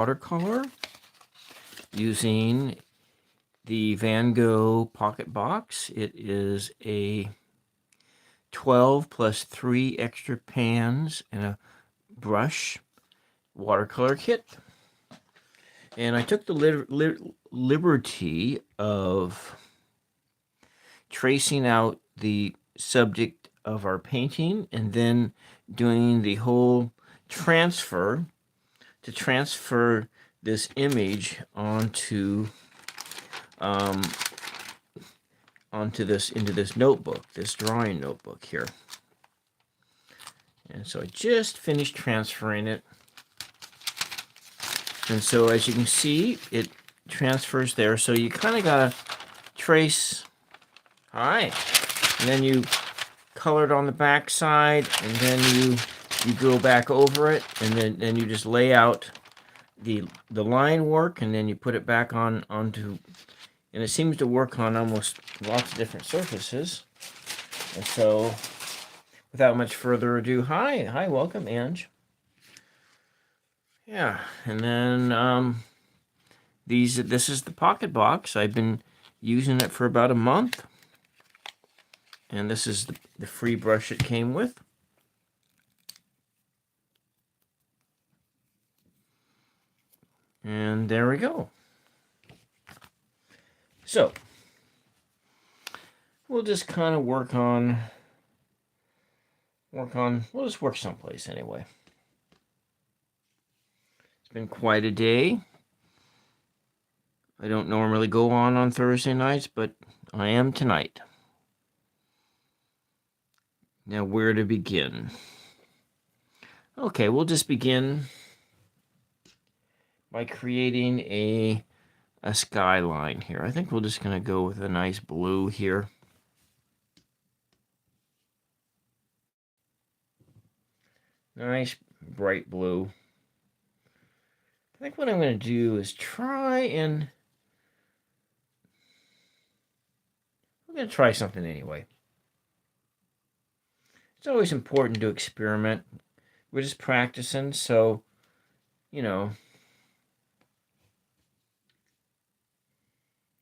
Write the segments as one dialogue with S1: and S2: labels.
S1: watercolor using the Van Gogh Pocket Box. It is a 12 plus 3 extra pans and a brush watercolor kit. And I took the liberty of tracing out the subject of our painting and then doing the whole transfer to transfer this image onto into this notebook, this drawing notebook here. And so I just finished transferring it. And so as you can see, it transfers there. So you kind of gotta trace. All right, and then you color it on the back side, and then you go back over it, and then you just lay out the line work, and then you put it back onto, and it seems to work on almost lots of different surfaces. And so, without much further ado, hi, welcome, Ange. Yeah, and then this is the pocket box. I've been using it for about a month. And this is the free brush it came with. And there we go. So, we'll just kind of work on, we'll just work someplace anyway. It's been quite a day. I don't normally go on Thursday nights, but I am tonight. Now, where to begin? Okay, we'll just begin by creating a skyline here. I think we're just going to go with a nice blue here. Nice bright blue. I think what I'm going to do is try and... I'm going to try something anyway. It's always important to experiment. We're just practicing, so, you know.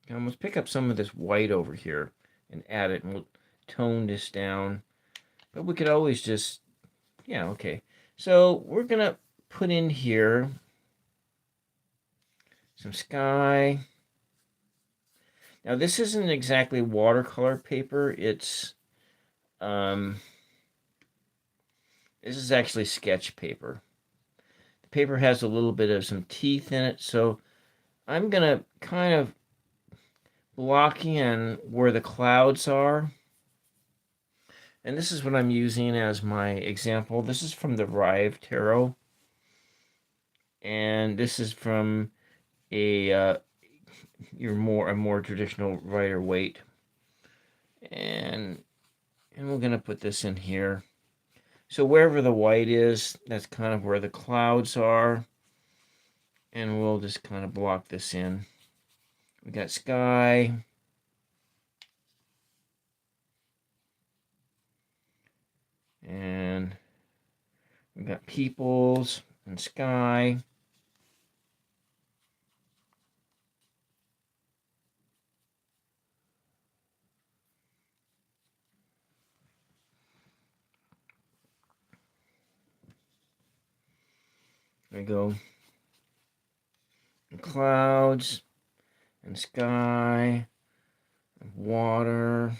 S1: I almost pick up some of this white over here and add it, and we'll tone this down. But we could always just, yeah, okay. So we're going to put in here some sky. Now, this isn't exactly watercolor paper. It's, this is actually sketch paper. The paper has a little bit of some teeth in it, so I'm going to kind of block in where the clouds are. And this is what I'm using as my example. This is from the Rive Tarot. And this is from a more traditional Rider-Waite. And we're going to put this in here. So wherever the white is, that's kind of where the clouds are. And we'll just kind of block this in. We got sky. And we got peoples and sky. There we go. And clouds and sky and water.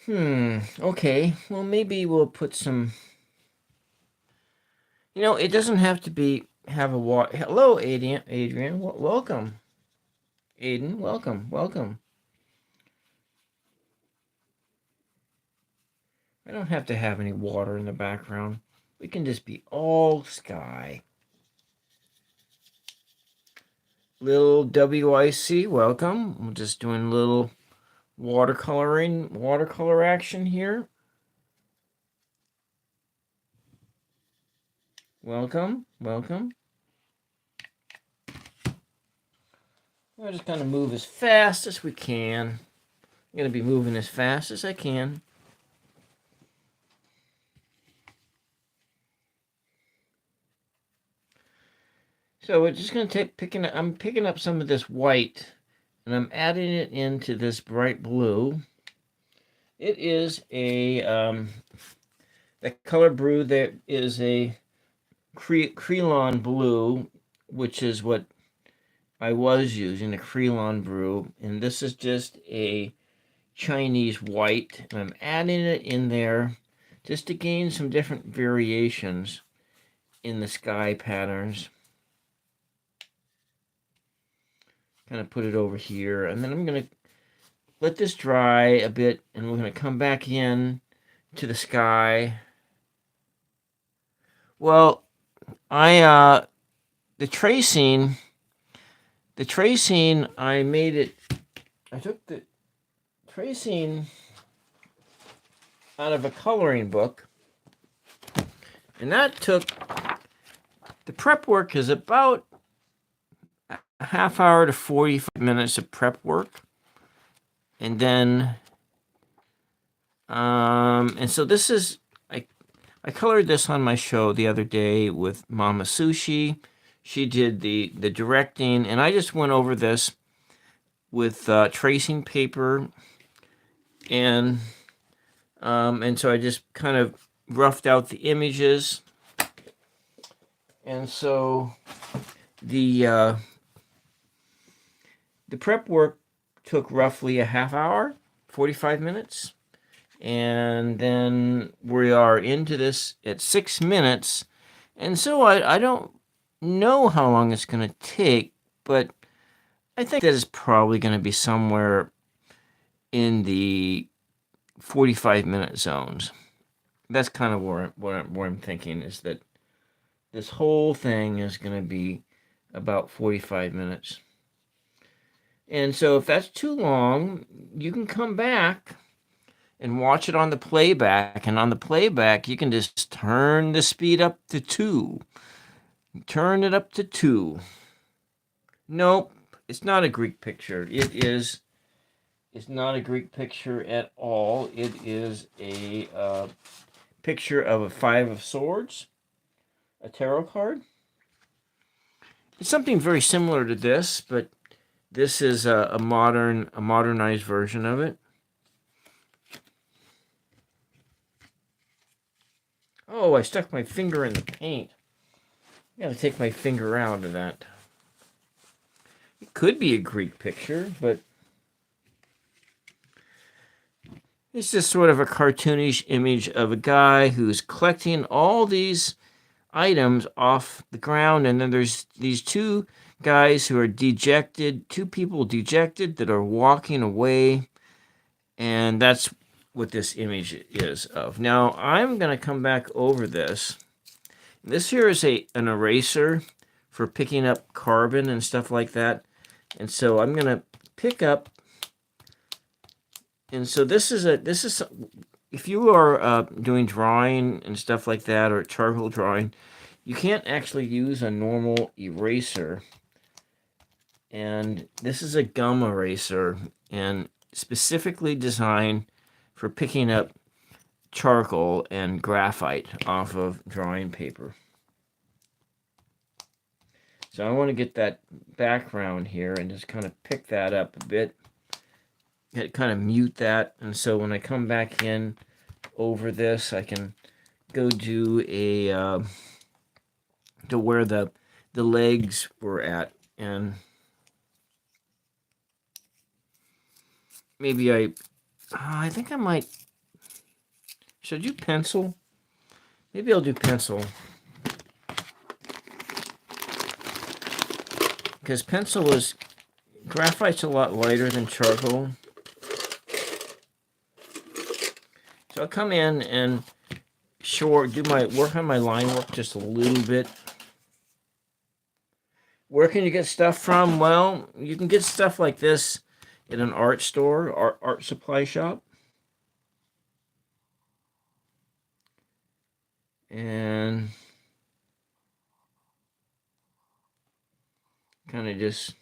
S1: Okay. Well, maybe we'll put some... You know, it doesn't have to have a water... Hello, Adrian. Welcome. Aiden, welcome. I don't have to have any water in the background. We can just be all sky. Little WIC, welcome. I'm just doing a little watercolor action here. Welcome. We're just going to move as fast as we can. I'm going to be moving as fast as I can. So we're just going to I'm picking up some of this white, and I'm adding it into this bright blue. It is the color blue that is a Crelon blue, which is what I was using, a Crelon blue, and this is just a Chinese white, and I'm adding it in there just to gain some different variations in the sky patterns. Kind of put it over here, and then I'm going to let this dry a bit, and we're going to come back in to the sky. Well, the tracing, I made it. I took the tracing out of a coloring book, and that took. The prep work is about a half hour to 45 minutes of prep work, and then and so this is I colored this on my show the other day with Mama Sushi. She did the directing, and I just went over this with tracing paper, and so I just kind of roughed out the images, and so the prep work took roughly a half hour, 45 minutes. And then we are into this at 6 minutes. And so I don't know how long it's going to take, but I think that is probably going to be somewhere in the 45-minute zones. That's kind of where I'm thinking, is that this whole thing is going to be about 45 minutes. And so if that's too long, you can come back and watch it on the playback. And on the playback, you can just turn the speed up to 2. Turn it up to 2. Nope, it's not a Greek picture. It's not a Greek picture at all. It is a picture of a 5 of Swords, a tarot card. It's something very similar to this, but this is a modernized version of it. Oh, I stuck my finger in the paint. I gotta take my finger out of that. It could be a Greek picture, but it's just sort of a cartoonish image of a guy who's collecting all these items off the ground, and then there's these two guys who are dejected, two people dejected that are walking away, and that's what this image is of. Now, I'm going to come back over this. This here is an eraser for picking up carbon and stuff like that. And so I'm going to pick up, and so this is if you are doing drawing and stuff like that, or charcoal drawing, you can't actually use a normal eraser. And this is a gum eraser, and specifically designed for picking up charcoal and graphite off of drawing paper. So I want to get that background here and just kind of pick that up a bit. Kind of mute that, and so when I come back in over this, I can go do a to where the legs were at, and maybe I think I might. Should I do pencil? Maybe I'll do pencil. Because graphite's a lot lighter than charcoal. So I'll come in and work on my line work just a little bit. Where can you get stuff from? Well, you can get stuff like this in an art store, art supply shop. And kind of just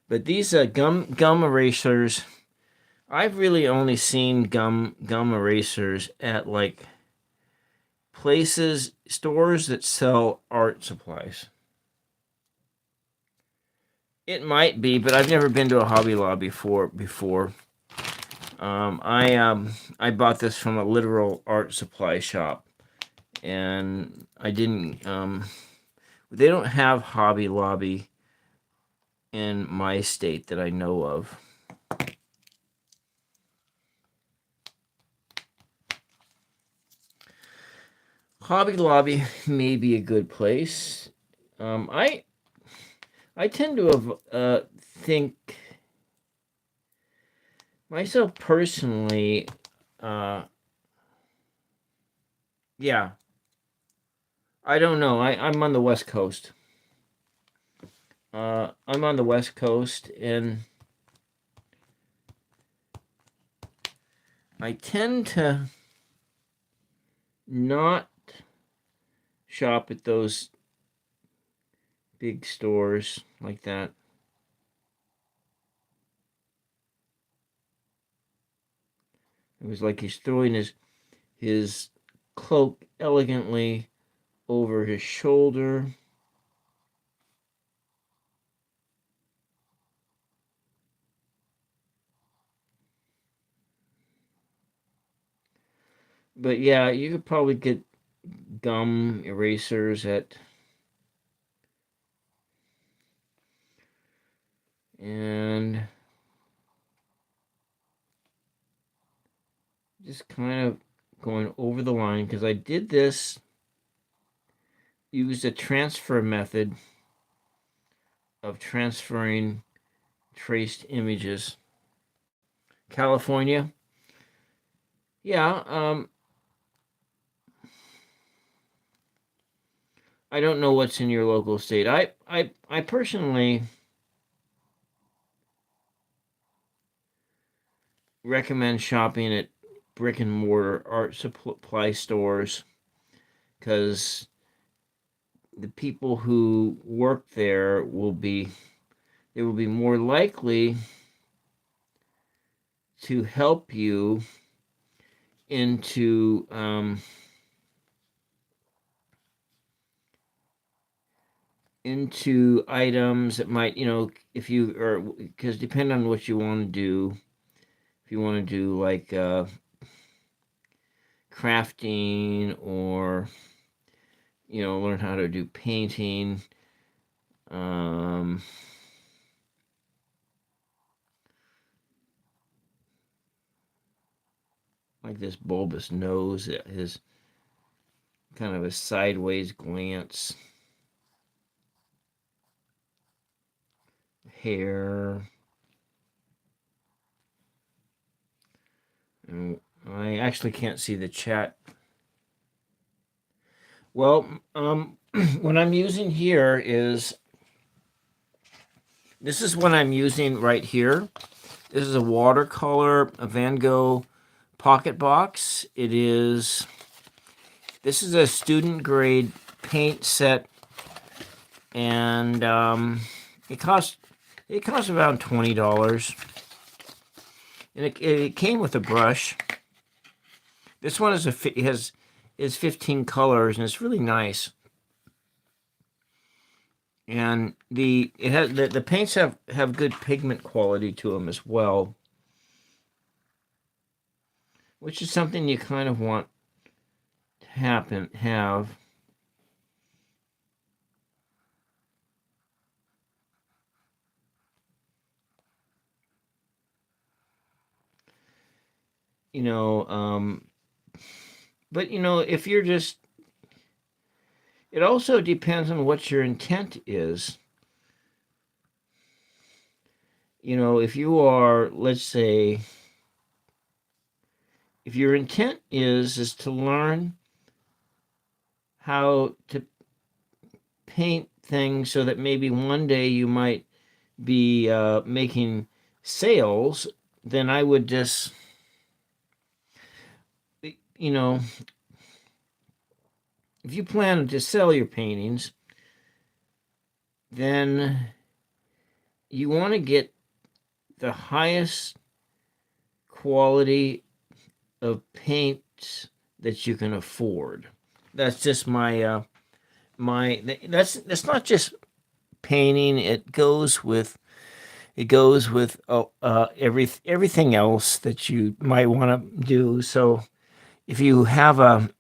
S1: but these gum erasers I've really only seen gum erasers at like stores that sell art supplies. It might be, but I've never been to a Hobby Lobby before. I bought this from a literal art supply shop, and I didn't. They don't have Hobby Lobby in my state that I know of. Hobby Lobby may be a good place. I tend to think myself personally. Yeah, I don't know. I'm on the West Coast. I'm on the West Coast, and I tend to not shop at those big stores like that. It was like he's throwing his cloak elegantly over his shoulder. But yeah, you could probably get gum erasers at, and just kind of going over the line, because I did this, used a transfer method of transferring traced images. California, yeah. I don't know what's in your local state. I personally recommend shopping at brick and mortar art supply stores, because the people who work there they will be more likely to help you into items that might, if you are, because depending on what you want to do, if you want to do like crafting, or learn how to do painting, like this bulbous nose, his kind of a sideways glance, hair, and I actually can't see the chat. Well, what I'm using here is, this is what I'm using right here. This is a watercolor, a Van Gogh pocket box. This is a student grade paint set, and it cost around $20, and it came with a brush. This one is 15 colors, and it's really nice. And the paints have good pigment quality to them as well, which is something you kind of want to have. But if you're just, it also depends on what your intent is. If you are, let's say, if your intent is to learn how to paint things so that maybe one day you might be making sales, then I would just, if you plan to sell your paintings, then you want to get the highest quality of paints that you can afford. That's just that's not just painting. It goes with everything else that you might want to do. So if you have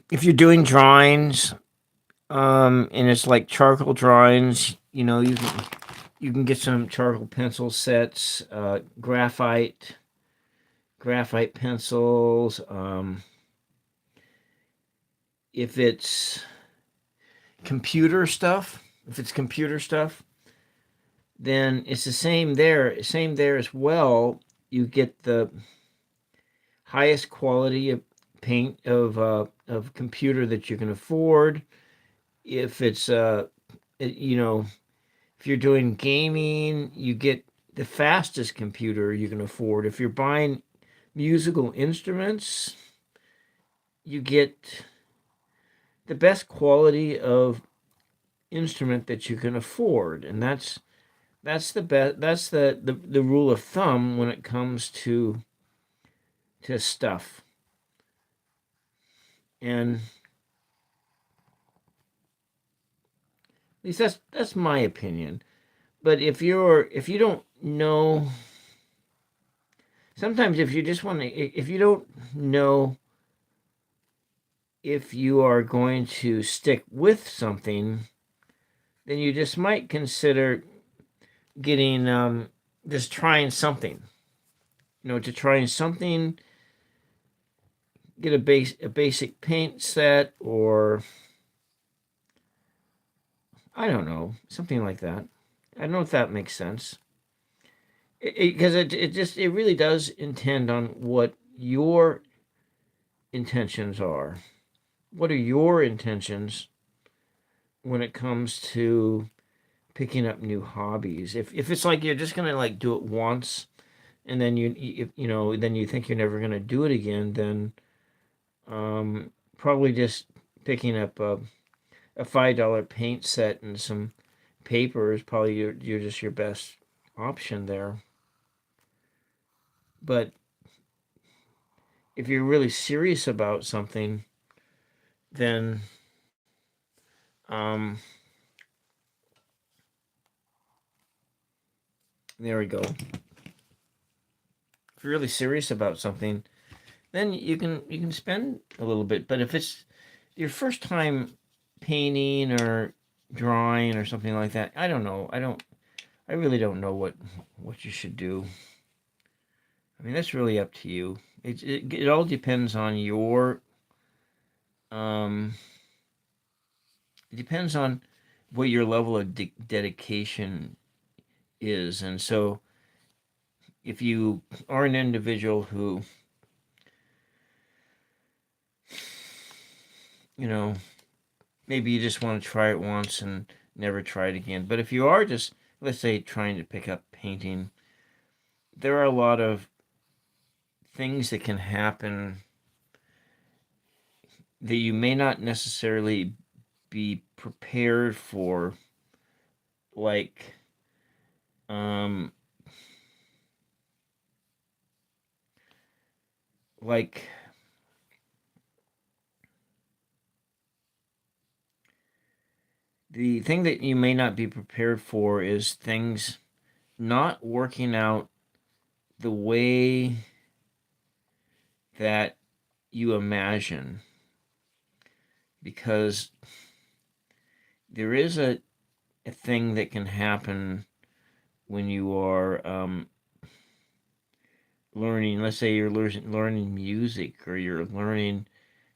S1: if you're doing drawings, and it's like charcoal drawings, you can get some charcoal pencil sets, graphite pencils. If it's if it's computer stuff, then it's the same there. Same there as well. You get the highest quality of paint of computer that you can afford. If it's if you're doing gaming, you get the fastest computer you can afford. If you're buying musical instruments, you get the best quality of instrument that you can afford, and that's the best. That's the rule of thumb when it comes to stuff. And at least that's my opinion. But if you don't know, sometimes if you just want to, if you don't know if you are going to stick with something, then you just might consider getting just trying something. To trying something, get a basic paint set, or I don't know, something like that. I don't know if that makes sense. Because it really does intend on what your intentions are. What are your intentions when it comes to picking up new hobbies? If it's like you're just gonna like do it once, and then then you think you're never gonna do it again, then probably just picking up a $5 paint set and some paper is probably your best option there. But if you're really serious about something, then um, there we go. If you're really serious about something, then you can spend a little bit. But if it's your first time painting or drawing or something like that, I don't know. I really don't know what you should do. I mean, that's really up to you. It all depends on your um. It depends on what your level of dedication is, and so if you are an individual who you know maybe you just want to try it once and never try it again, but if you are just, let's say, trying to pick up painting, there are a lot of things that can happen that you may not necessarily be prepared for, like um like the thing that you may not be prepared for is things not working out the way that you imagine, because there is a thing that can happen when you are learning. Let's say you're learning music, or you're learning,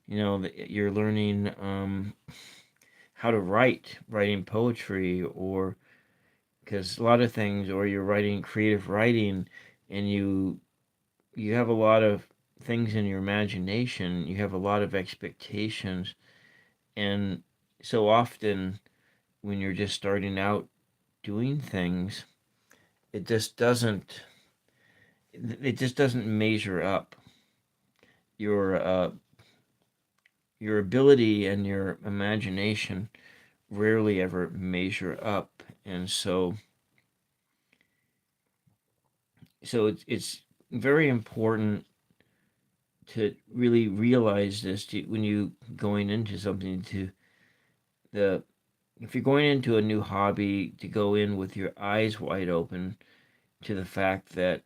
S1: you're learning how to writing poetry, or because a lot of things, or you're writing creative writing, and you have a lot of things in your imagination, you have a lot of expectations, and so often when you're just starting out doing things, it just doesn't it just doesn't measure up. Your ability and your imagination rarely ever measure up, and so So it's very important to really realize this when you going into something, to the if you're going into a new hobby, to go in with your eyes wide open to the fact that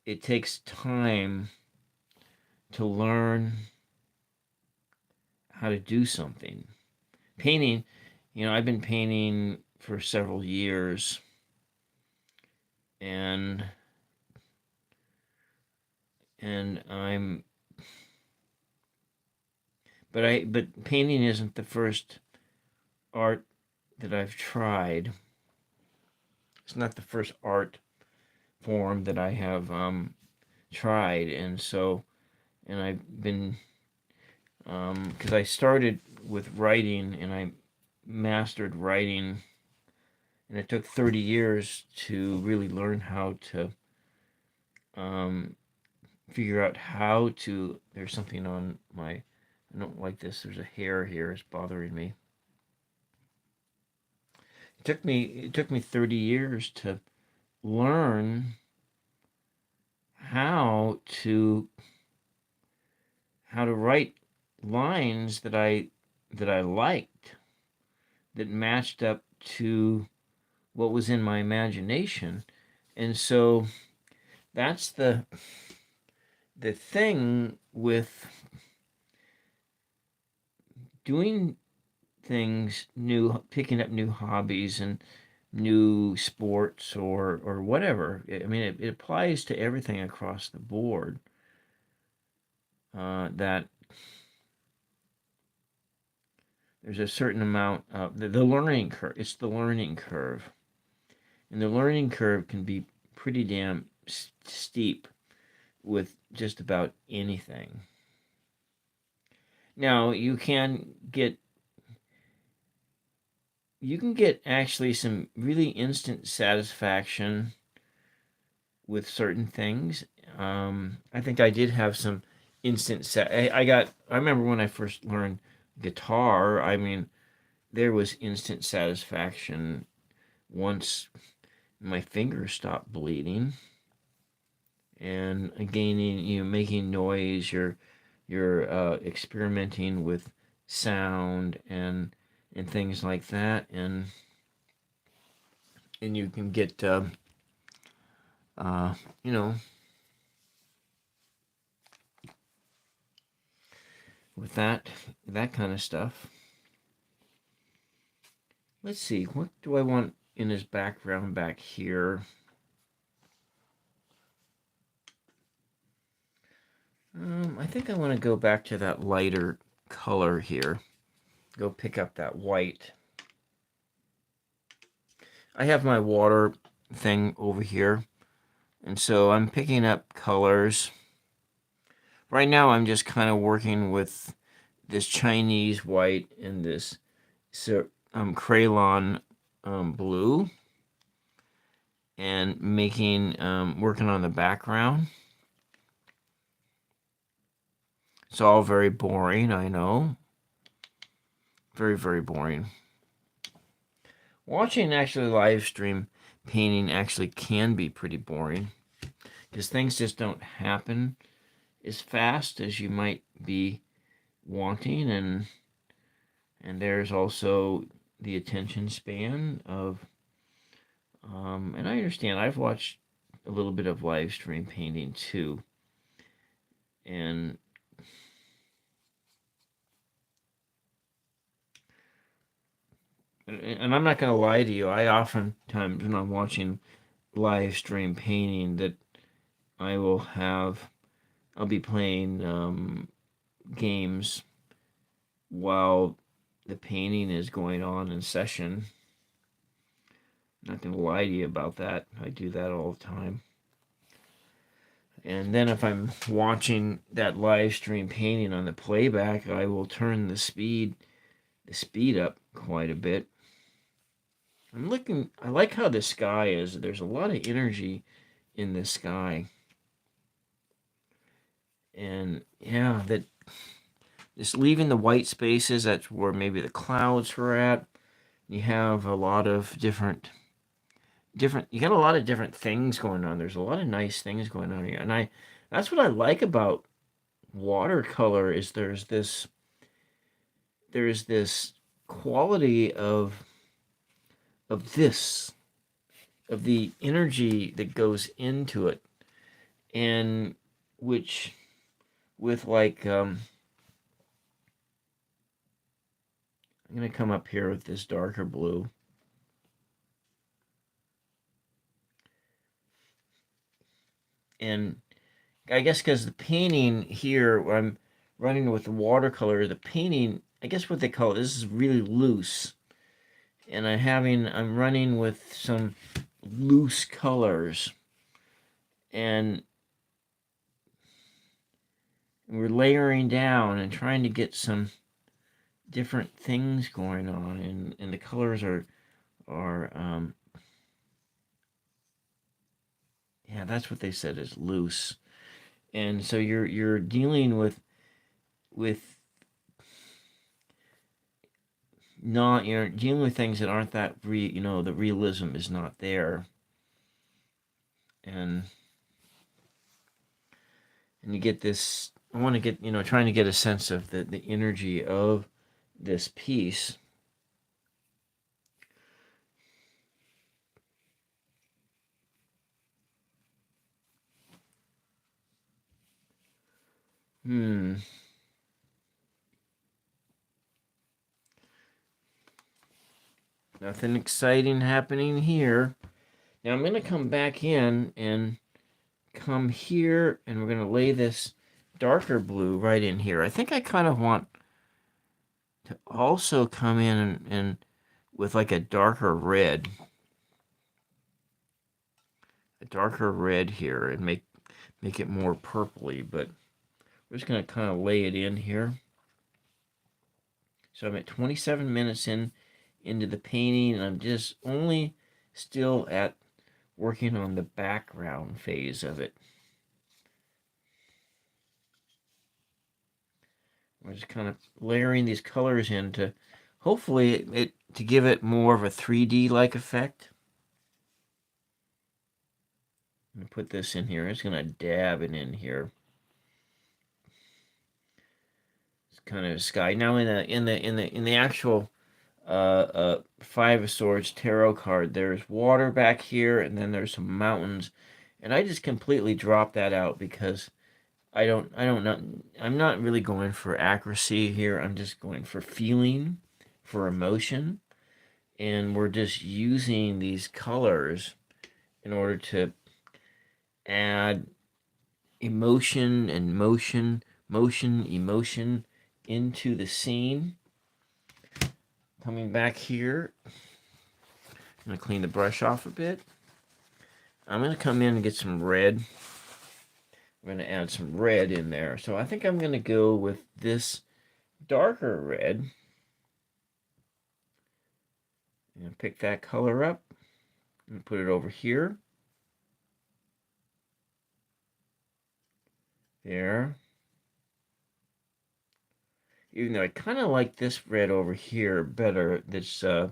S1: it takes time to learn how to do something. Painting, I've been painting for several years, and and I'm but painting isn't the first art that I've tried. It's not the first art form that I have tried, and I've been because I started with writing and I mastered writing, and it took 30 years to really learn how to um, figure out how to. There's something on my. I don't like this. There's a hair here. It's bothering me. It took me 30 years to learn how to how to write lines that I liked, that matched up to what was in my imagination. And so that's the thing with doing things new, picking up new hobbies and new sports or whatever. I mean, it applies to everything across the board. That there's a certain amount of the learning curve. It's the learning curve, and the learning curve can be pretty damn steep with just about anything. Now you can get actually some really instant satisfaction with certain things. I think I did have some instant I remember when I first learned guitar. I mean, there was instant satisfaction once my fingers stopped bleeding, and gaining, making noise. You're experimenting with sound and things like that, and you can get uh, you know with that kind of stuff. Let's see, what do I want in his background back here? I think I want to go back to that lighter color here. Go pick up that white. I have my water thing over here, and so I'm picking up colors. Right now I'm just kind of working with this Chinese white and this Crayon blue, and working on the background. It's all very boring, I know. Very, very boring. Watching actually live stream painting actually can be pretty boring, because things just don't happen as fast as you might be wanting, and there's also the attention span of and I understand. I've watched a little bit of live stream painting too, and I'm not going to lie to you. I oftentimes, when I'm watching live stream painting, that I will I'll be playing games while the painting is going on in session. I'm not going to lie to you about that. I do that all the time. And then if I'm watching that live stream painting on the playback, I will turn the speed up quite a bit. I like how the sky is. There's a lot of energy in the sky. And yeah, that just leaving the white spaces, that's where maybe the clouds are at. You have a lot of different You got a lot of different things going on. There's a lot of nice things going on here. And that's what I like about watercolor is there's this quality of this of the energy that goes into it, and which with like I'm gonna come up here with this darker blue, and I guess because the painting here, where I'm running with the watercolor, the painting, I guess what they call it, this is really loose, and I'm running with some loose colors, and we're layering down and trying to get some different things going on, and the colors are yeah, that's what they said is loose, and so you're dealing with not you're dealing with things that aren't that the realism is not there, and you get this. I want to get trying to get a sense of the energy of this piece. Nothing exciting happening here. Now I'm going to come back in and come here, and we're going to lay this darker blue right in here. I think I kind of want to also come in and with like a darker red here, and make it more purpley, but we're just going to kind of lay it in here. So I'm at 27 minutes into the painting, and I'm just only still at working on the background phase of it. We're just kind of layering these colors in to hopefully to give it more of a 3D like effect. I'm gonna put this in here. I'm just gonna dab it in here. It's kind of a sky. Now in the actual Five of Swords tarot card, there's water back here, and then there's some mountains, and I just completely dropped that out because I don't know. I'm not really going for accuracy here. I'm just going for feeling, for emotion, and we're just using these colors in order to add emotion and emotion into the scene. Coming back here, I'm gonna clean the brush off a bit. I'm gonna come in and get some red. I'm gonna add some red in there. So I think I'm gonna go with this darker red and pick that color up and put it over here. There. Even though I kind of like this red over here better, this the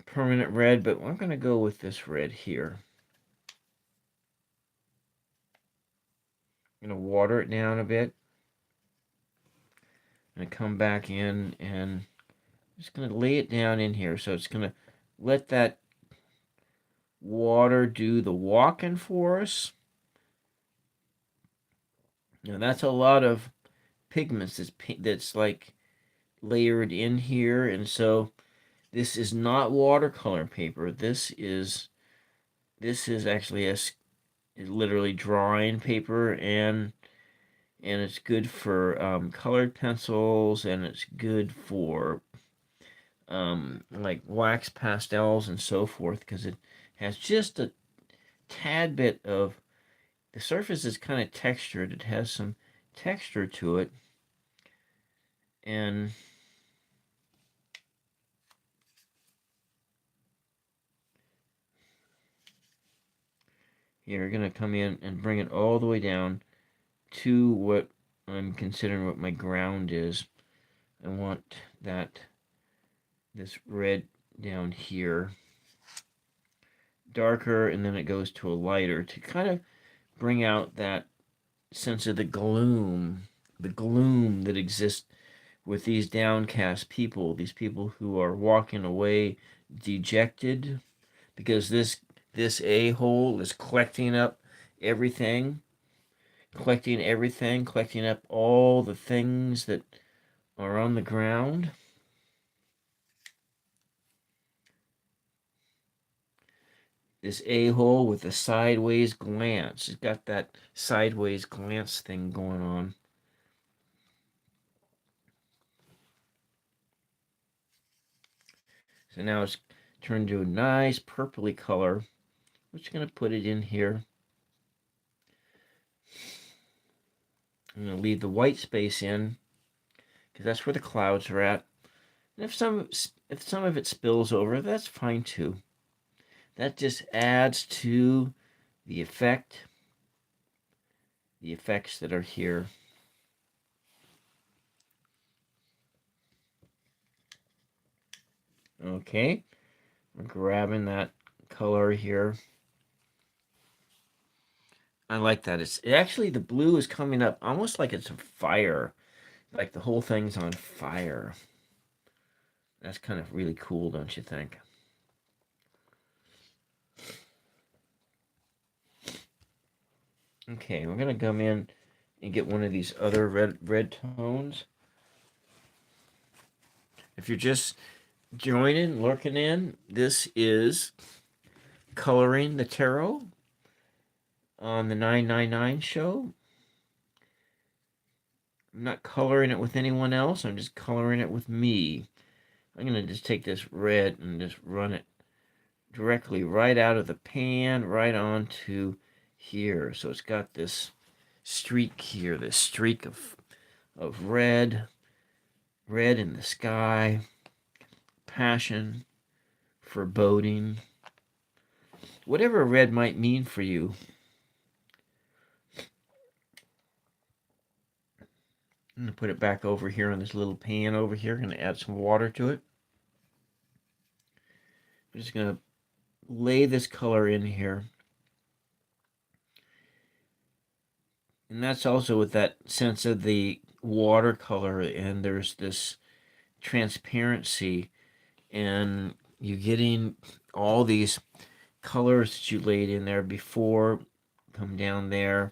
S1: permanent red, but I'm gonna go with this red here. I'm gonna water it down a bit. I'm gonna come back in and I'm just gonna lay it down in here. So it's gonna let that water do the walking for us. Now that's a lot of pigments that's like layered in here, and so this is not watercolor paper. This is actually literally drawing paper, and it's good for colored pencils, and it's good for like wax pastels and so forth, because it has just a tad bit of, the surface is kind of textured. It has some texture to it, and you're gonna come in and bring it all the way down to what I'm considering what my ground is. I want this red down here. Darker, and then it goes to a lighter to kind of bring out that sense of the gloom that exists with these downcast people, these people who are walking away dejected because this a-hole is everything, collecting up all the things that are on the ground. This a-hole with a sideways glance. It's got that sideways glance thing going on. So now it's turned to a nice purpley color. I'm just going to put it in here. I'm going to leave the white space in because that's where the clouds are at. And if some of it spills over, that's fine too. That just adds to the effects that are here. Okay, we're grabbing that color here. I like that. It's actually, the blue is coming up almost like it's a fire, like the whole thing's on fire. That's kind of really cool, don't you think? Okay, we're gonna come in and get one of these other red tones. If you're just joining, lurking in, this is Coloring the Tarot on the 999 show. I'm not coloring it with anyone else. I'm just coloring it with me. I'm going to just take this red and just run it directly right out of the pan, right onto here. So it's got this streak here, this streak of red in the sky, passion, foreboding, whatever red might mean for you. I'm going to put it back over here on this little pan over here. I'm going to add some water to it. I'm just going to lay this color in here. And that's also with that sense of the watercolor, and there's this transparency, and you're getting all these colors that you laid in there before come down there,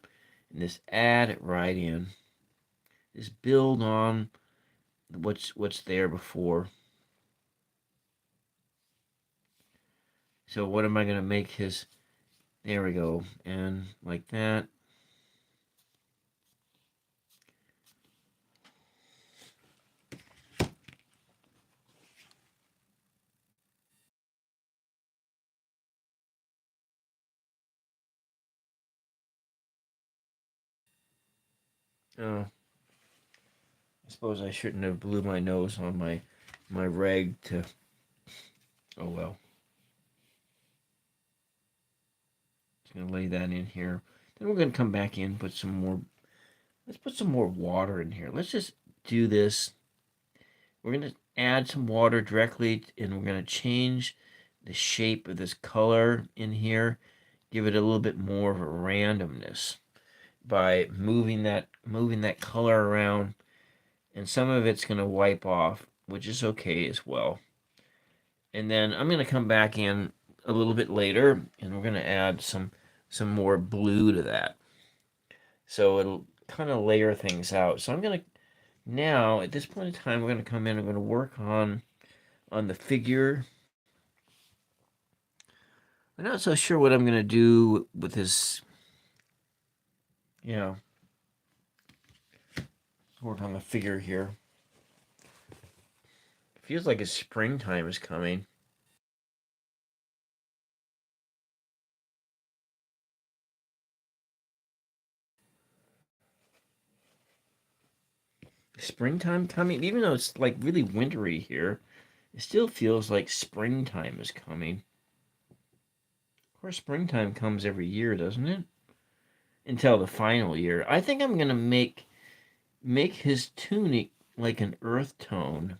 S1: and just add it right in. Just build on what's there before. So what am I going to make his... There we go. And like that. I suppose I shouldn't have blew my nose on my rag to... Oh well. Just going to lay that in here. Then we're going to come back in, put some more... Let's put some more water in here. Let's just do this. We're going to add some water directly, and we're going to change the shape of this color in here. Give it a little bit more of a randomness by moving that color around, and some of it's going to wipe off, which is okay as well. And then I'm going to come back in a little bit later, and we're going to add some more blue to that, so it'll kind of layer things out. So I'm going to now, at this point in time, we're going to come in, I'm going to work on the figure. I'm not so sure what I'm going to do with this, work on the figure here. It feels like it's springtime is coming. Springtime coming, even though it's like really wintry here, it still feels like springtime is coming. Of course, springtime comes every year, doesn't it? Until the final year. I think I'm gonna make his tunic like an earth tone,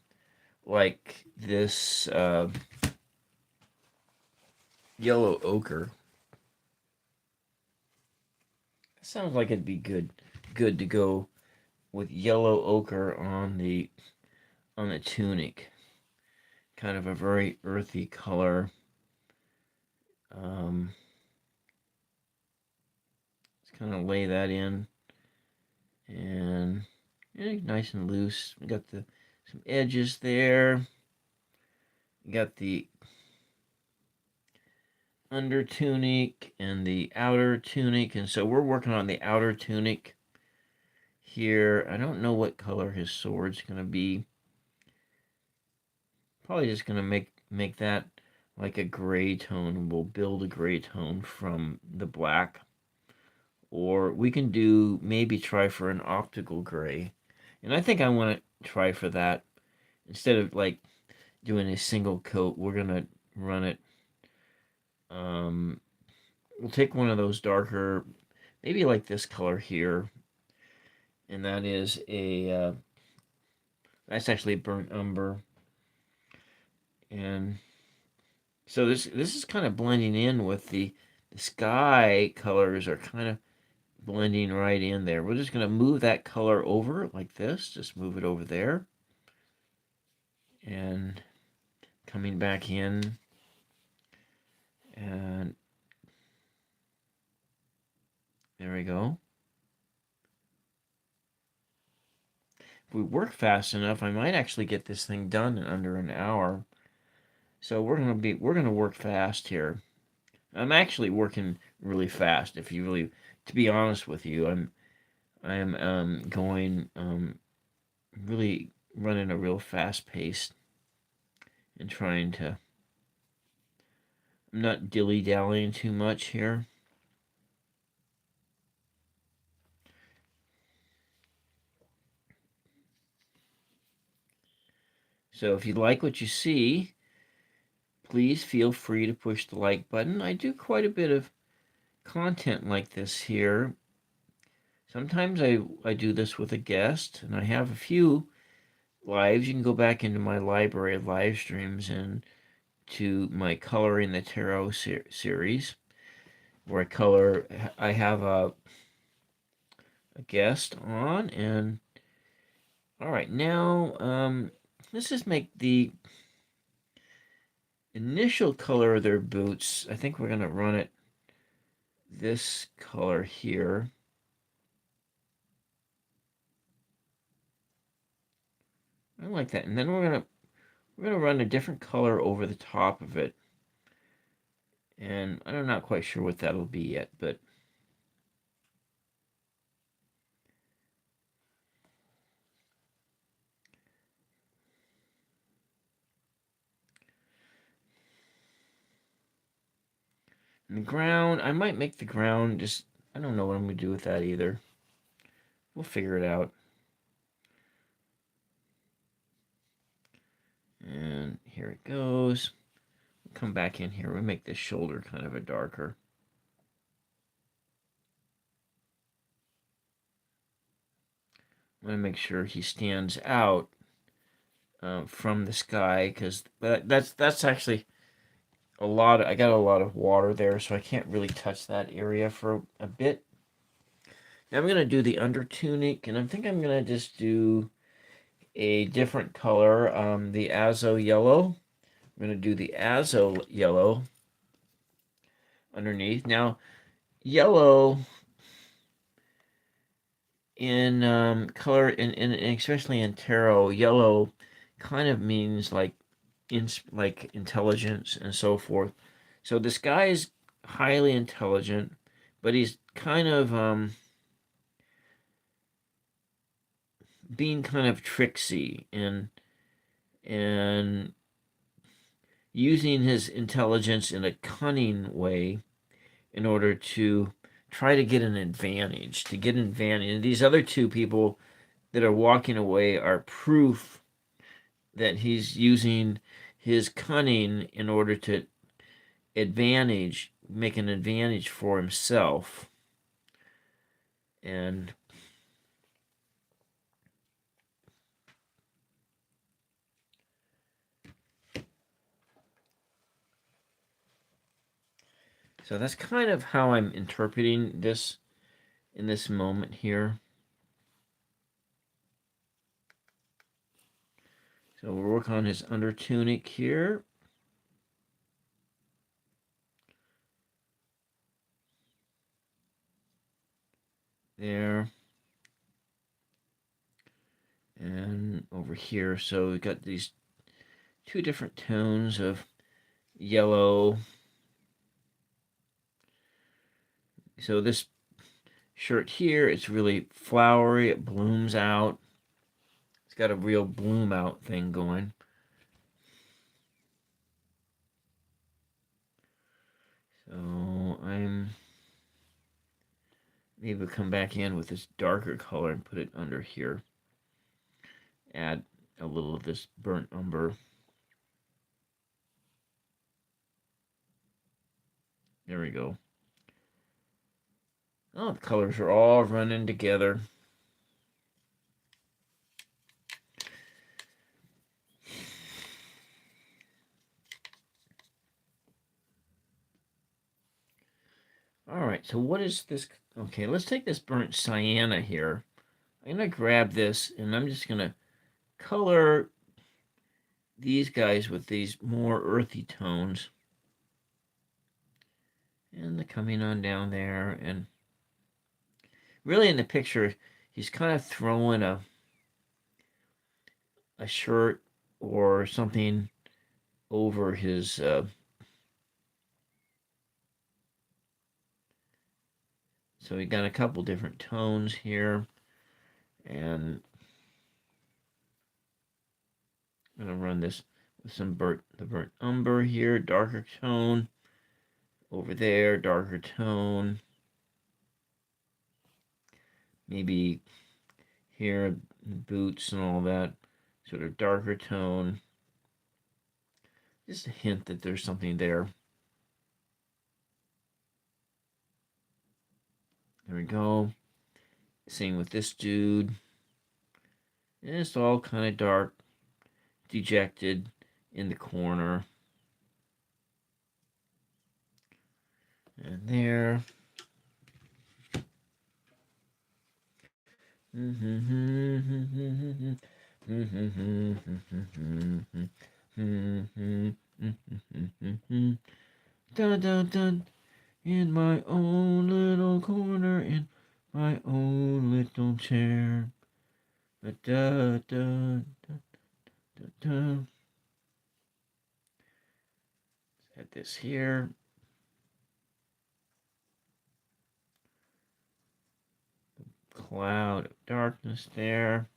S1: like this yellow ochre. Sounds like it'd be good to go with yellow ochre on the tunic. Kind of a very earthy color. Let's kind of lay that in, and nice and loose. We got some edges there. We got the under tunic and the outer tunic, and so we're working on the outer tunic here. I don't know what color his sword's gonna be. Probably just gonna make that like a gray tone. We'll build a gray tone from the black, or we can do maybe try for an optical gray, and I think I want to try for that instead of like doing a single coat. We're gonna run it. We'll take one of those darker, maybe like this color here, and that is that's actually burnt umber, and so this is kind of blending in with the sky colors are kind of blending right in there. We're just going to move that color over like this, just move it over there, and coming back in, and there we go. If we work fast enough, I might actually get this thing done in under an hour. So we're gonna work fast here. I'm actually working really fast. If you really, to be honest with you, I'm going really running a real fast pace and trying to. I'm not dilly dallying too much here. So if you like what you see, please feel free to push the like button. I do quite a bit of content like this here. Sometimes I do this with a guest, and I have a few lives. You can go back into my library of live streams and to my Coloring the Tarot series, where I have a guest on. And all right, now let's just make the initial color of their boots. I think we're going to run it this color here. I like that. And then we're gonna run a different color over the top of it. And I'm not quite sure what that'll be yet, but and the ground, I might make the ground just, I don't know what I'm gonna do with that either. We'll figure it out. And here it goes. We'll come back in here. We'll make this shoulder kind of a darker. I'm gonna make sure he stands out from the sky, because that's actually I got a lot of water there, so I can't really touch that area for a bit. Now I'm gonna do the under tunic, and I think I'm gonna just do a different color, the Azo yellow. I'm gonna do the Azo yellow underneath. Now, yellow in color, in especially in tarot, yellow kind of means like like intelligence and so forth. So this guy is highly intelligent, but he's kind of being kind of tricksy and using his intelligence in a cunning way in order to try to get an advantage, And these other two people that are walking away are proof that he's using his cunning in order to make an advantage for himself. And So that's kind of how I'm interpreting this in this moment here. So we'll work on his under tunic here. There. And over here. So we've got these two different tones of yellow. So this shirt here, it's really flowery. It blooms out. It's got a real bloom out thing going. So I'm maybe come back in with this darker color and put it under here. Add a little of this burnt umber. There we go. Oh, the colors are all running together. All right, so what is this? Okay, let's take this burnt sienna here. I'm going to grab this and I'm just going to color these guys with these more earthy tones. And they're coming on down there. And really in the picture, he's kind of throwing a shirt or something over his so we got a couple different tones here, and I'm gonna run this with some the burnt umber here, darker tone over there, darker tone, maybe here boots and all that, sort of darker tone, just a hint that there's something there. There we go. Same with this dude. And it's all kind of dark, dejected in the corner. And there. Dun dun dun. In my own little corner, in my own little chair. Da da da da da da. Let's add this here. Cloud of darkness there.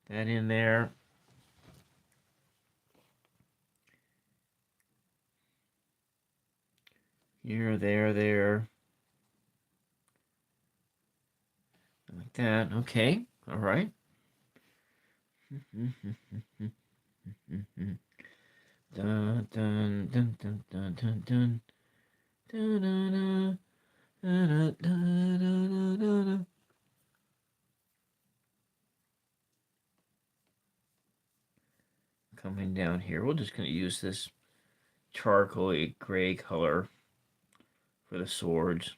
S1: That in there. Here, there. Like that. Okay. All right. Dun dun dun dun dun dun dun. Dun dun dun dun dun dun dun. Coming down here, we're just going to use this charcoaly gray color for the swords.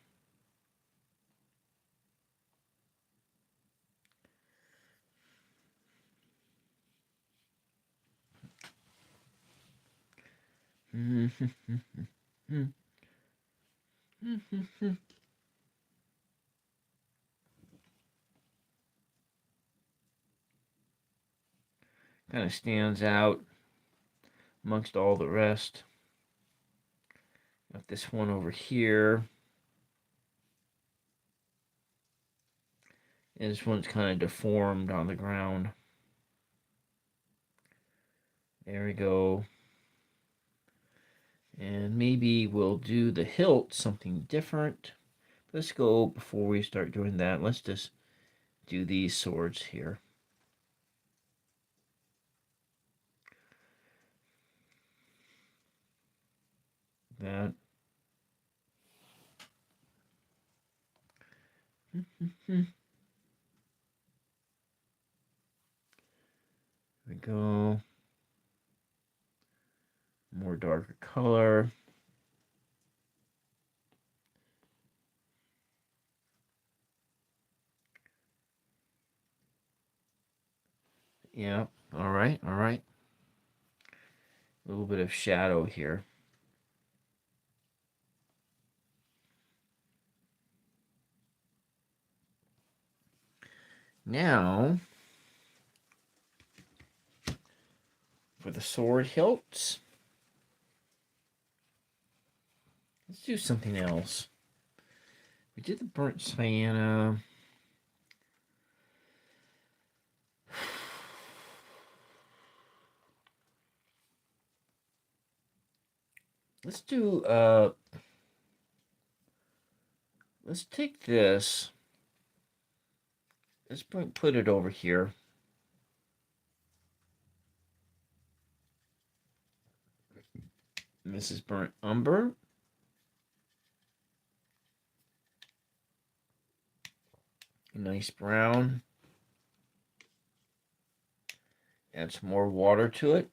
S1: Kind of stands out amongst all the rest. Got this one over here. And this one's kind of deformed on the ground. There we go. And maybe we'll do the hilt something different. Let's go, before we start doing that, let's just do these swords here. That. There we go. More darker color. Yeah, all right, all right. A little bit of shadow here. Now, for the sword hilts, let's do something else. We did the burnt sienna. Let's do, let's take this. Let's put it over here. And this is burnt umber. A nice brown. Add some more water to it.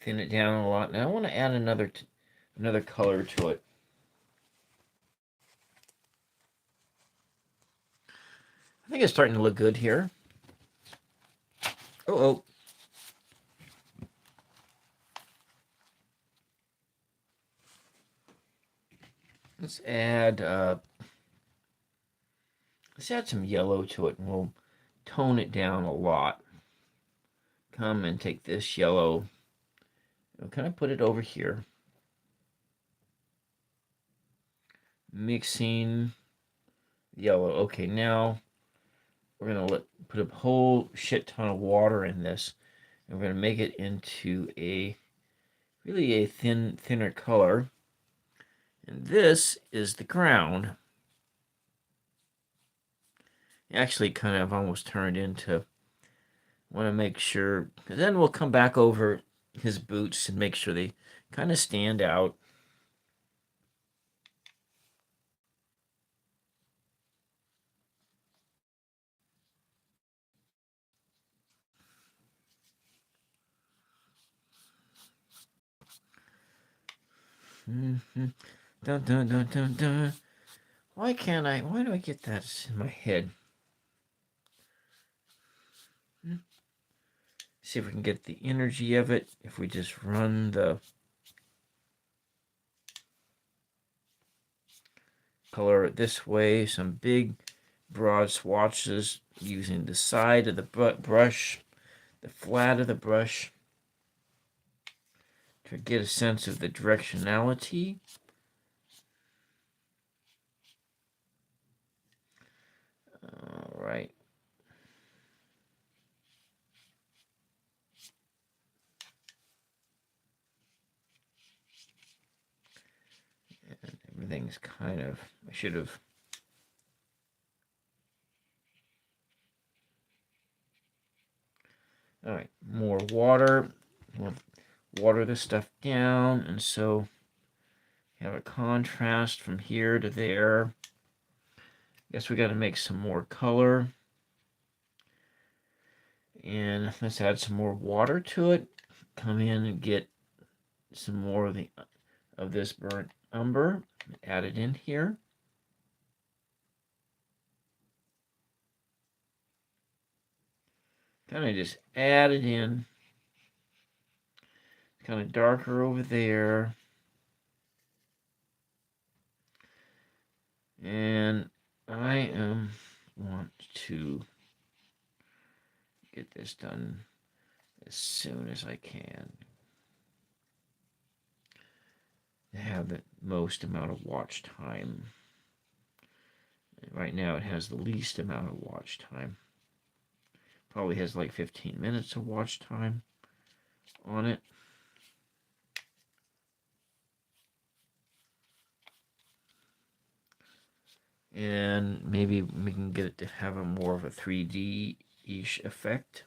S1: Thin it down a lot. Now I want to add another color to it. I think it's starting to look good here. Oh. Let's add some yellow to it, and we'll tone it down a lot. Come and take this yellow. We'll kind of put it over here. Mixing yellow. Okay, now we're gonna put a whole shit ton of water in this, and we're gonna make it into really a thinner color. And this is the ground. Actually, kind of almost turned into. Want to make sure, because then we'll come back over his boots and make sure they kind of stand out. Mm-hmm. Dun, dun, dun, dun, dun. Why do I get that in my head? See if we can get the energy of it. If we just run the color this way, some big broad swatches using the side of the brush, the flat of the brush, to get a sense of the directionality. All right. And everything's kind of, I should have. All right, more water. We'll water this stuff down, and so have a contrast from here to there. Guess we got to make some more color. And let's add some more water to it. Come in and get some more of this burnt umber. Add it in here. Kind of just add it in. Kind of darker over there. And I want to get this done as soon as I can. Have the most amount of watch time. Right now it has the least amount of watch time. Probably has like 15 minutes of watch time on it. And maybe we can get it to have a more of a 3D-ish effect.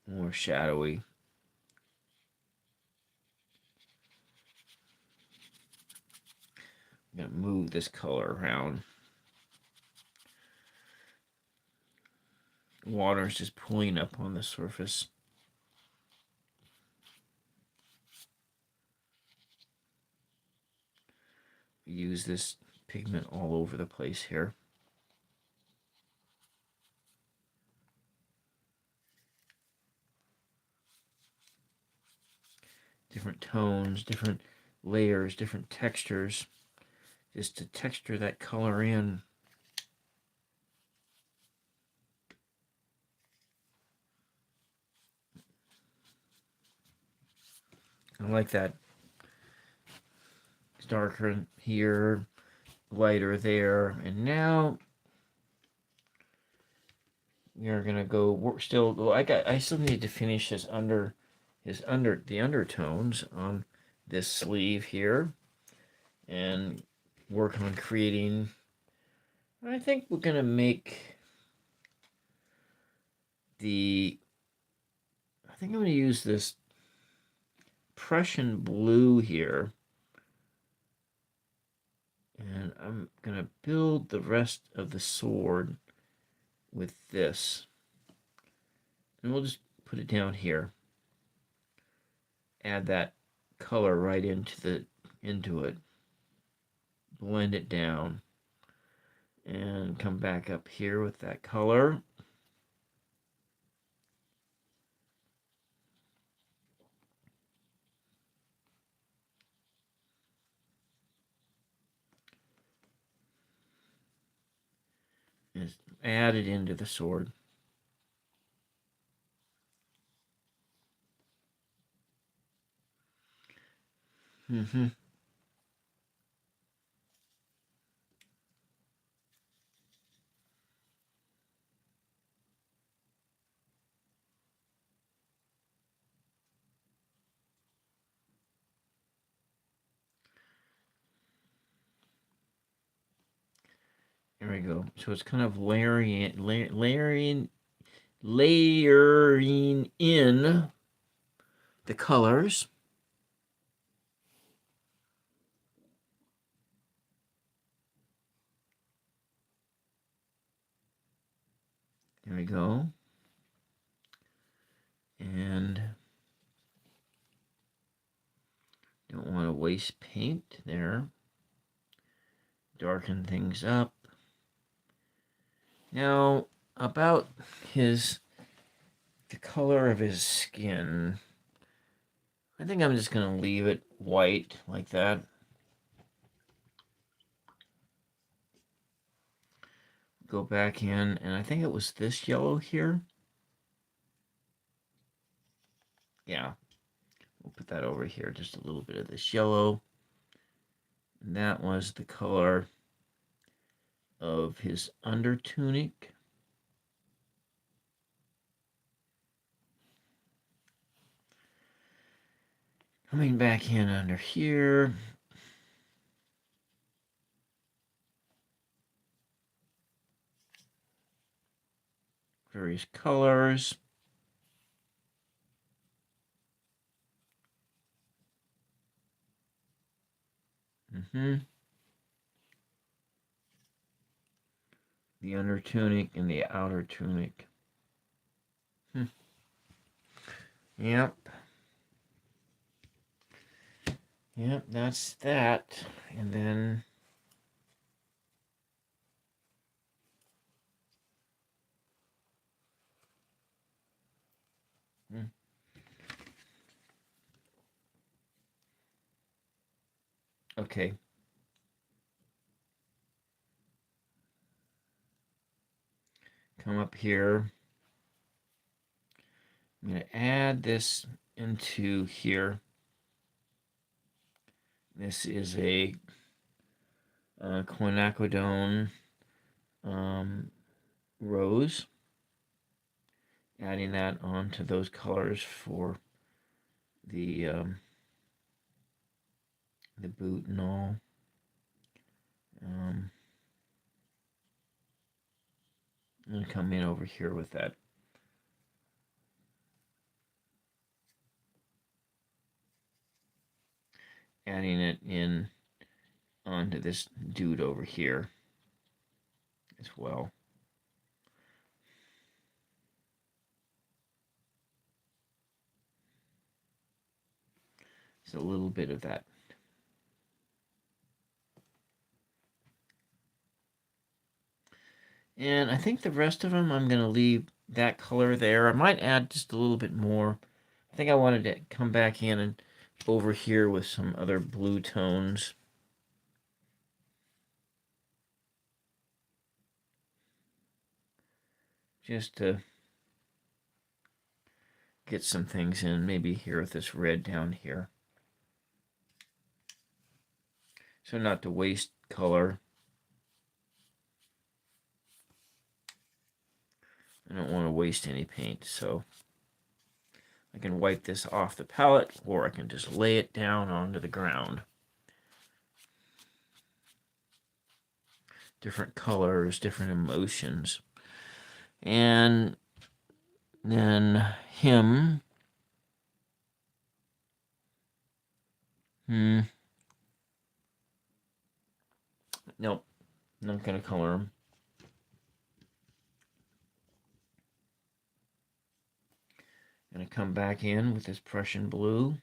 S1: More shadowy. I'm going to move this color around. Water is just pulling up on the surface. use this pigment all over the place here. Different tones, different layers, different textures, just to texture that color in. I like that. It's darker here, lighter there, and now we're gonna go. We're still. Well, I still need to finish the undertones on this sleeve here, and work on creating. I think we're gonna make the. I think I'm gonna use this Prussian blue here, and I'm gonna build the rest of the sword with this, and we'll just put it down here. Add that color right into it. Blend it down, and come back up here with that color. And add it into the sword. Mm-hmm. There we go. So it's kind of layering in the colors. There we go. And don't want to waste paint there. Darken things up. Now, about the color of his skin, I think I'm just going to leave it white like that. Go back in, and I think it was this yellow here. Yeah, we'll put that over here, just a little bit of this yellow. And that was the color of his under tunic. Coming back in under here. Various colors. The under tunic and the outer tunic. Yep. Yep, that's that. And then okay. Come up here. I'm going to add this into here. This is a quinacridone rose. Adding that onto those colors for the boot and all. I'm going to come in over here with that. Adding it in onto this dude over here as well. So a little bit of that. And I think the rest of them I'm going to leave that color there. I might add just a little bit more. I think I wanted to come back in and over here with some other blue tones. Just to get some things in, maybe here with this red down here. So not to waste color. I don't want to waste any paint, so I can wipe this off the palette, or I can just lay it down onto the ground. Different colors, different emotions. And then him. Nope, not going to color him. Going to come back in with this Prussian blue.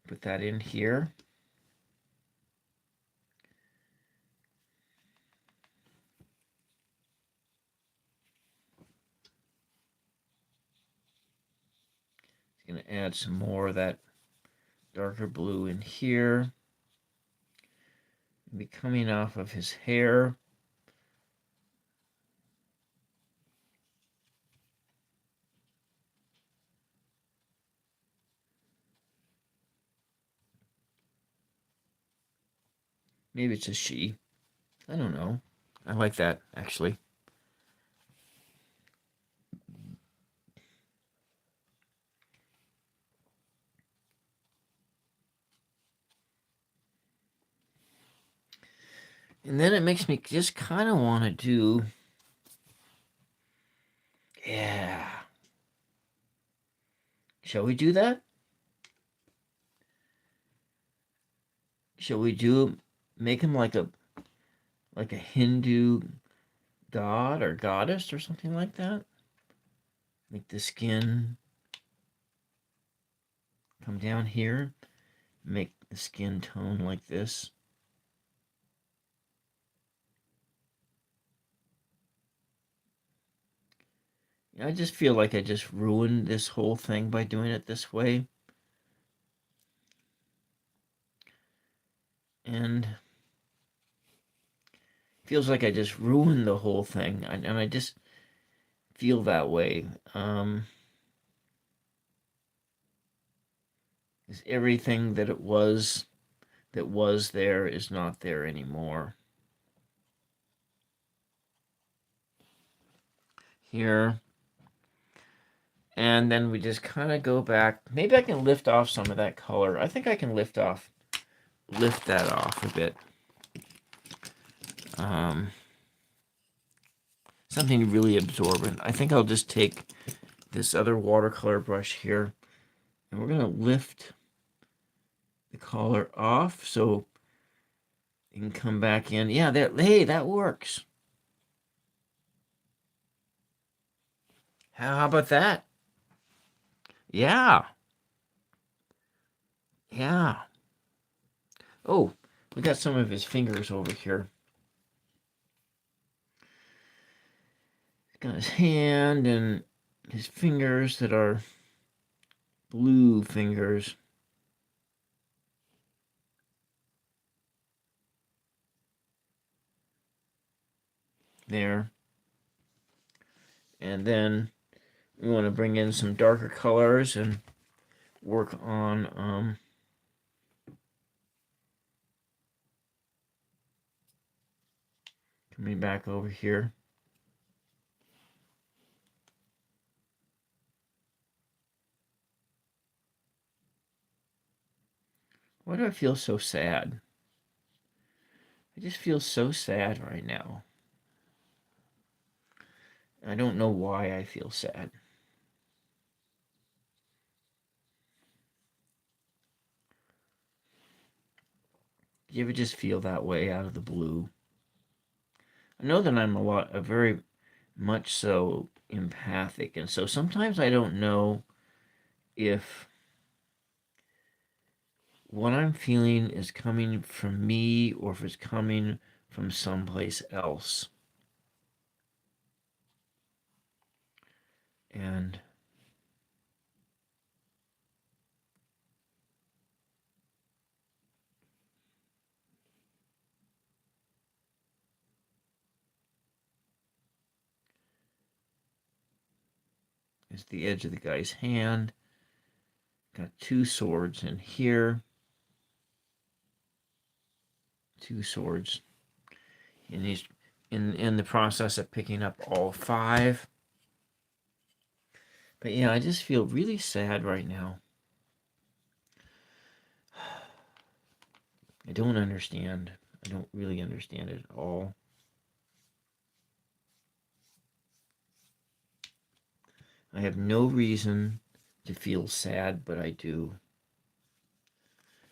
S1: Put that in here. Going to add some more of that darker blue in here. Be coming off of his hair. Maybe it's a she. I don't know. I like that, actually. And then it makes me just kind of want to do... Yeah. Shall we do that? Shall we make him like a Hindu god or goddess or something like that? Make the skin come down here. Make the skin tone like this. I just feel like I just ruined this whole thing by doing it this way. And feels like I just ruined the whole thing. And I just feel that way. Is everything that was there is not there anymore. Here. And then we just kind of go back. Maybe I can lift off some of that color. I think I can lift that off a bit. Something really absorbent. I think I'll just take this other watercolor brush here, and we're going to lift the collar off so it can come back in. Yeah, hey, that works. How about that? Yeah. Yeah. Oh, we got some of his fingers over here. He's got his hand and his fingers that are blue fingers. There. And then we want to bring in some darker colors and work on coming back over here. Why do I feel so sad? I just feel so sad right now. I don't know why I feel sad. Do you ever just feel that way out of the blue? I know that I'm a very much so empathic, and so sometimes I don't know if what I'm feeling is coming from me or if it's coming from someplace else. And it's the edge of the guy's hand. Got two swords in here. Two swords. And he's in the process of picking up all five. But yeah, I just feel really sad right now. I don't understand. I don't really understand it at all. I have no reason to feel sad, but I do.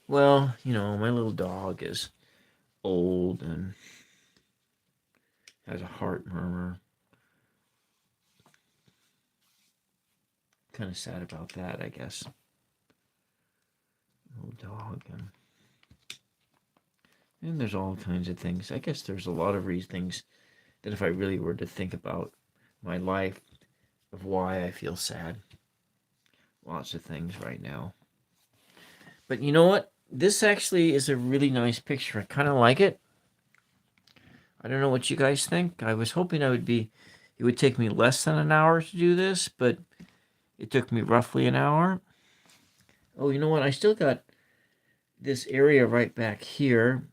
S1: Well, you know, my little dog is old and has a heart murmur. Kind of sad about that, I guess. Little dog. And there's all kinds of things. I guess there's a lot of things that if I really were to think about my life, of why I feel sad. Lots of things right now. But you know what? This actually is a really nice picture. I kind of like it. I don't know what you guys think. I was hoping it would take me less than an hour to do this, but it took me roughly an hour. Oh, you know what? I still got this area right back here.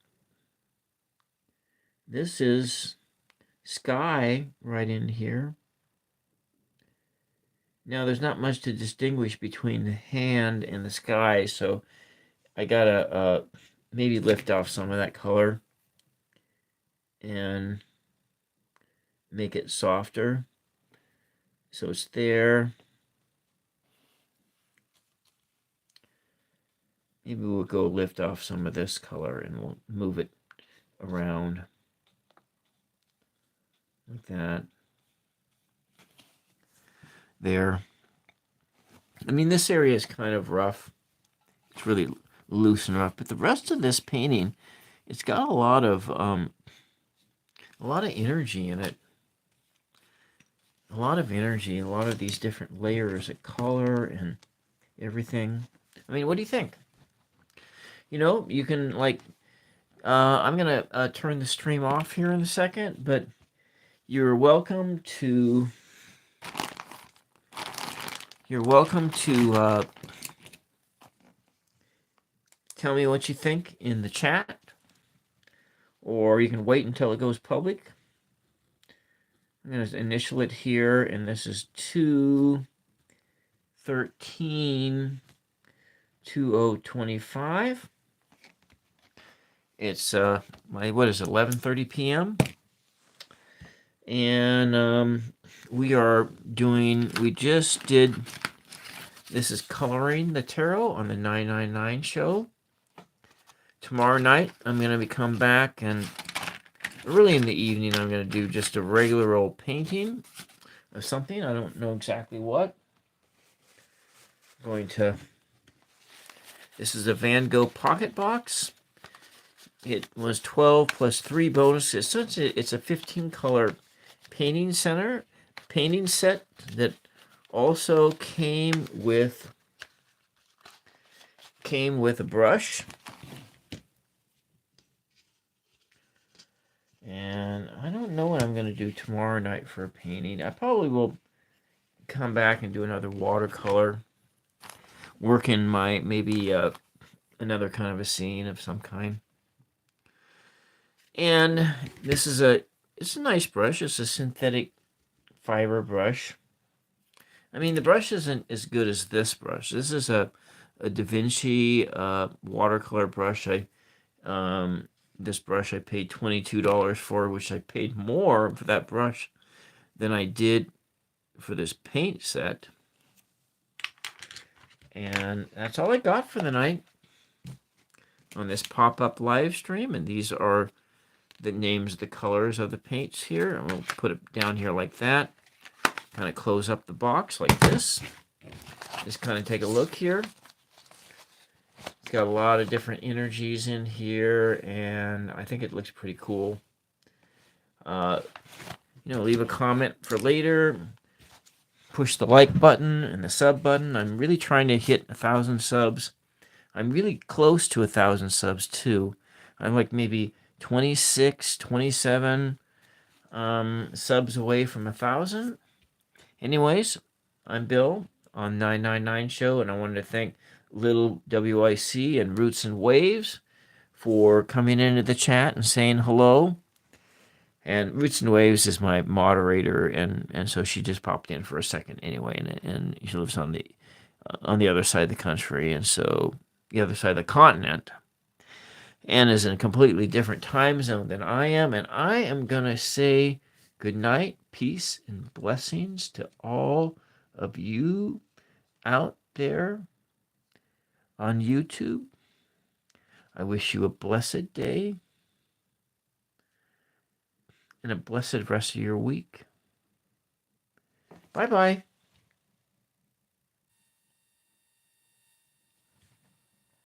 S1: This is sky right in here. Now, there's not much to distinguish between the hand and the sky, so I gotta maybe lift off some of that color and make it softer. So it's there. Maybe we'll go lift off some of this color and we'll move it around like that. There. I mean, this area is kind of rough. It's really loose and rough, but the rest of this painting, it's got a lot of energy in it. A lot of energy, a lot of these different layers of color and everything. I mean, what do you think? You know, you can like, I'm gonna turn the stream off here in a second, but you're welcome to tell me what you think in the chat, or you can wait until it goes public. I'm going to initial it here, and this is 2/13/2025. It's what is it, 11:30 p.m. And we just did, this is Coloring the Tarot on the 999 show. Tomorrow night, I'm going to come back, and early in the evening, I'm going to do just a regular old painting of something. I don't know exactly what. This is a Van Gogh pocket box. It was 12 plus 3 bonuses. So it's a 15 color painting set that also came with a brush. And I don't know what I'm going to do tomorrow night for a painting. I probably will come back and do another watercolor. Work in maybe another kind of a scene of some kind. And this is it's a nice brush. It's a synthetic fiber brush. I mean, the brush isn't as good as this brush. This is a Da Vinci watercolor brush. This brush I paid $22 for, which I paid more for that brush than I did for this paint set. And that's all I got for the night on this pop-up live stream. And these are the names of the colors of the paints here. And we'll put it down here like that. Kind of close up the box like this. Just kind of take a look here. It's got a lot of different energies in here, and I think it looks pretty cool. Leave a comment for later. push the like button and the sub button. I'm really trying to hit 1,000 subs. I'm really close to 1,000 subs too. I'm like maybe 26, 27 subs away from 1,000. Anyways, I'm Bill on 999 Show, and I wanted to thank Little WIC and Roots and Waves for coming into the chat and saying hello. And Roots and Waves is my moderator, and so she just popped in for a second anyway, and she lives on the other side of the country, and so the other side of the continent, and is in a completely different time zone than I am. And I am gonna say good night, peace, and blessings to all of you out there on YouTube. I wish you a blessed day and a blessed rest of your week. Bye-bye.